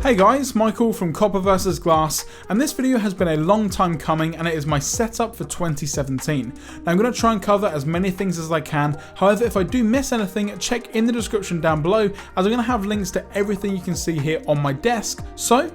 Hey guys, Michael from COPPERVSGLASS, and this video has been a long time coming and it is my setup for 2017. Now I'm going to try and cover as many things as I can, however if I do miss anything, check in the description down below as I'm going to have links to everything you can see here on my desk, so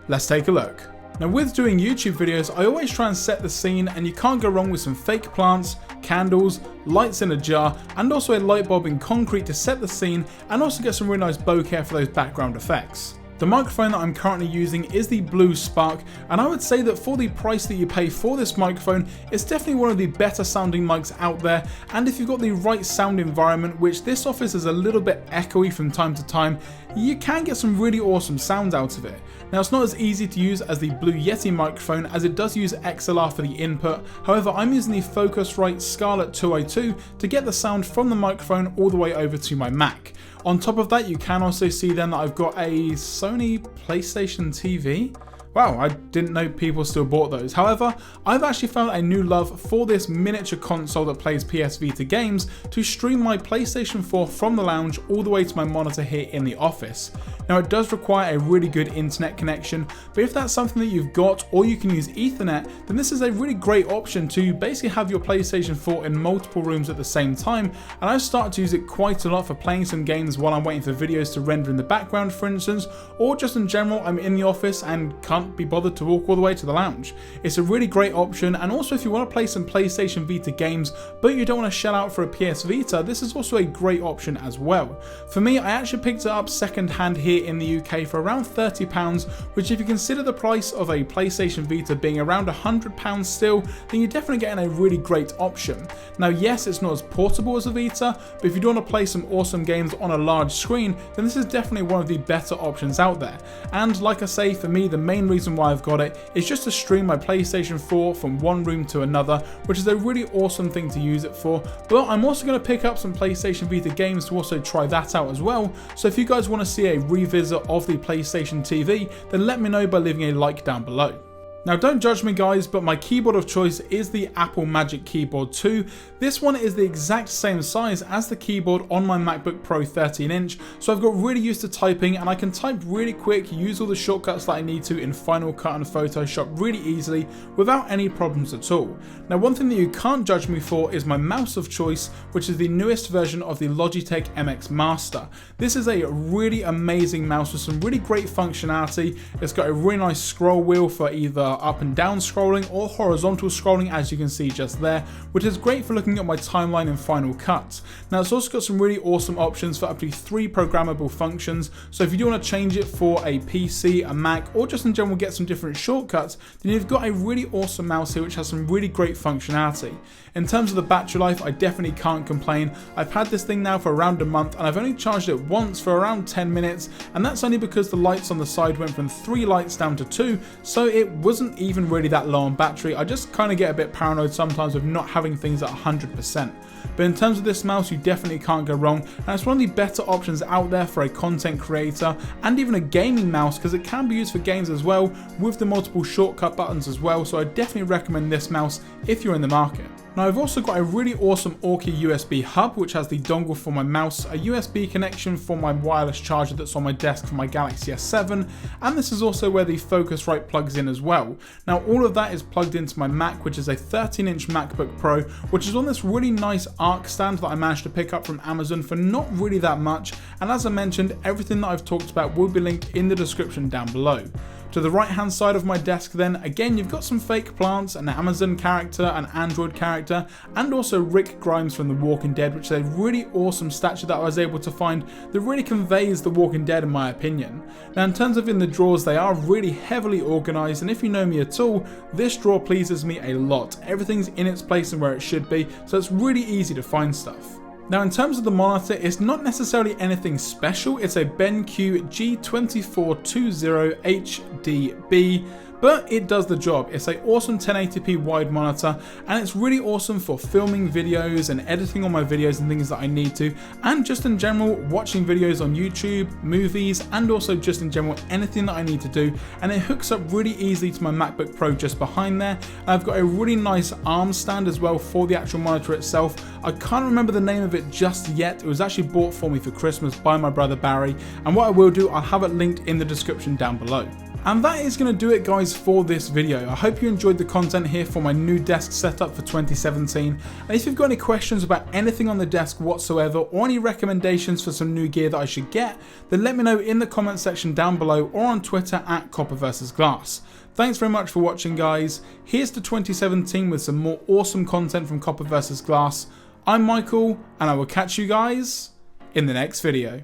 let's take a look. Now with doing YouTube videos, I always try and set the scene, and you can't go wrong with some fake plants, candles, lights in a jar, and also a light bulb in concrete to set the scene and also get some really nice bokeh for those background effects. The microphone that I'm currently using is the Blue Spark, and I would say that for the price that you pay for this microphone, it's definitely one of the better sounding mics out there, and if you've got the right sound environment, which this office is a little bit echoey from time to time, you can get some really awesome sounds out of it. Now it's not as easy to use as the Blue Yeti microphone as it does use XLR for the input, however I'm using the Focusrite Scarlett 202 to get the sound from the microphone all the way over to my Mac. On top of that, you can also see then that I've got a Sony PlayStation TV. Wow, I didn't know people still bought those. However, I've actually found a new love for this miniature console that plays PS Vita games to stream my PlayStation 4 from the lounge all the way to my monitor here in the office. Now it does require a really good internet connection, but if that's something that you've got or you can use Ethernet, then this is a really great option to basically have your PlayStation 4 in multiple rooms at the same time, and I've started to use it quite a lot for playing some games while I'm waiting for videos to render in the background, for instance, or just in general I'm in the office and can't be bothered to walk all the way to the lounge. It's a really great option, and also if you want to play some PlayStation Vita games but you don't want to shell out for a PS Vita, this is also a great option as well. For me, I actually picked it up second hand here in the UK for around £30, which if you consider the price of a PlayStation Vita being around £100 still, then you're definitely getting a really great option. Now yes, it's not as portable as a Vita, but if you do want to play some awesome games on a large screen, then this is definitely one of the better options out there. And like I say, for me the main reason why I've got it is just to stream my PlayStation 4 from one room to another, which is a really awesome thing to use it for. But I'm also going to pick up some PlayStation Vita games to also try that out as well, so if you guys want to see a revisit of the PlayStation TV, then let me know by leaving a like down below. Now don't judge me guys, but my keyboard of choice is the Apple Magic Keyboard 2. This one is the exact same size as the keyboard on my MacBook Pro 13-inch, so I've got really used to typing and I can type really quick, use all the shortcuts that I need to in Final Cut and Photoshop really easily without any problems at all. Now one thing that you can't judge me for is my mouse of choice, which is the newest version of the Logitech MX Master. This is a really amazing mouse with some really great functionality. It's got a really nice scroll wheel for either up and down scrolling or horizontal scrolling, as you can see just there, which is great for looking at my timeline in Final Cut. Now it's also got some really awesome options for up to 3 programmable functions, so if you do want to change it for a PC, a Mac, or just in general get some different shortcuts, then you've got a really awesome mouse here which has some really great functionality. In terms of the battery life, I definitely can't complain. I've had this thing now for around a month and I've only charged it once for around 10 minutes, and that's only because the lights on the side went from 3 lights down to 2, so it wasn't even really that low on battery. I just kind of get a bit paranoid sometimes with not having things at 100%. But in terms of this mouse, you definitely can't go wrong, and it's one of the better options out there for a content creator and even a gaming mouse, because it can be used for games as well with the multiple shortcut buttons as well, so I definitely recommend this mouse if you're in the market. Now I've also got a really awesome Orky USB hub which has the dongle for my mouse, a USB connection for my wireless charger that's on my desk for my Galaxy S7, and this is also where the Focusrite plugs in as well. Now all of that is plugged into my Mac, which is a 13-inch MacBook Pro, which is on this really nice arc stand that I managed to pick up from Amazon for not really that much, and as I mentioned, everything that I've talked about will be linked in the description down below. To the right hand side of my desk then, again you've got some fake plants, an Amazon character, an Android character, and also Rick Grimes from The Walking Dead, which is a really awesome statue that I was able to find that really conveys The Walking Dead in my opinion. Now in terms of in the drawers, they are really heavily organised, and if you know me at all, this drawer pleases me a lot. Everything's in its place and where it should be, so it's really easy to find stuff. Now in terms of the monitor, it's not necessarily anything special. It's a BenQ G2420HDB, but it does the job. It's an awesome 1080p wide monitor, and it's really awesome for filming videos and editing all my videos and things that I need to, and just in general watching videos on YouTube, movies, and also just in general anything that I need to do. And it hooks up really easily to my MacBook Pro just behind there. And I've got a really nice arm stand as well for the actual monitor itself. I can't remember the name of it just yet. It was actually bought for me for Christmas by my brother Barry, and what I will do, I'll have it linked in the description down below. And that is going to do it, guys, for this video. I hope you enjoyed the content here for my new desk setup for 2017. And if you've got any questions about anything on the desk whatsoever, or any recommendations for some new gear that I should get, then let me know in the comment section down below or on Twitter at COPPERVSGLASS. Thanks very much for watching, guys. Here's to 2017 with some more awesome content from COPPERVSGLASS. I'm Michael, and I will catch you guys in the next video.